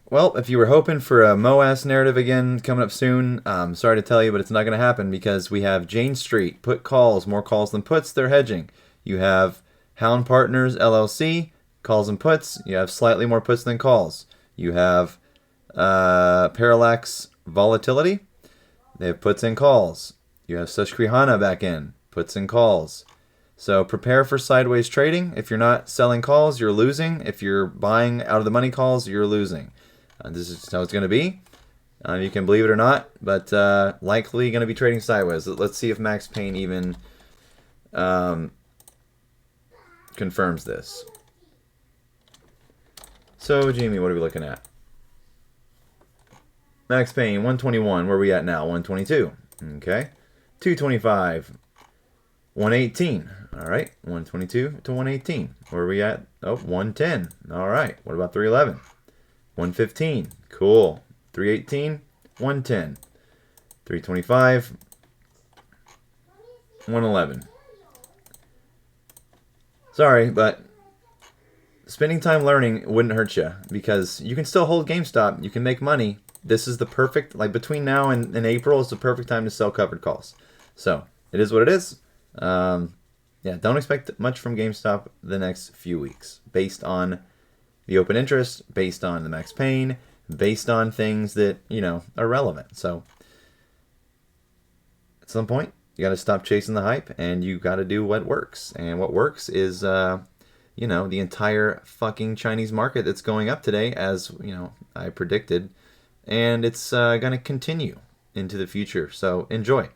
Well, if you were hoping for a MOAS narrative again coming up soon, sorry to tell you, but it's not going to happen because we have Jane Street, put calls, more calls than puts, they're hedging. You have Hound Partners LLC, calls and puts, you have slightly more puts than calls. You have Parallax Volatility, they have puts and calls. You have Susquehanna back in, puts and calls. So prepare for sideways trading. If you're not selling calls, you're losing. If you're buying out of the money calls, you're losing. This is how it's going to be. You can believe it or not, but likely going to be trading sideways. Let's see if Max Payne even confirms this. So, GME, what are we looking at? Max Payne, 121. Where are we at now? 122. Okay. 225. 118. All right. 122 to 118. Where are we at? Oh, 110. All right. What about 311? 115. Cool. 318. 110. 325. 111. Sorry, but spending time learning wouldn't hurt you because you can still hold GameStop. You can make money. This is the perfect, like between now and April is the perfect time to sell covered calls. So it is what it is. Yeah, don't expect much from GameStop the next few weeks based on the open interest, based on the Max Payne, based on things that, are relevant. So at some point, you got to stop chasing the hype and you got to do what works. And what works is, the entire fucking Chinese market that's going up today, as, I predicted. And it's going to continue into the future. So enjoy.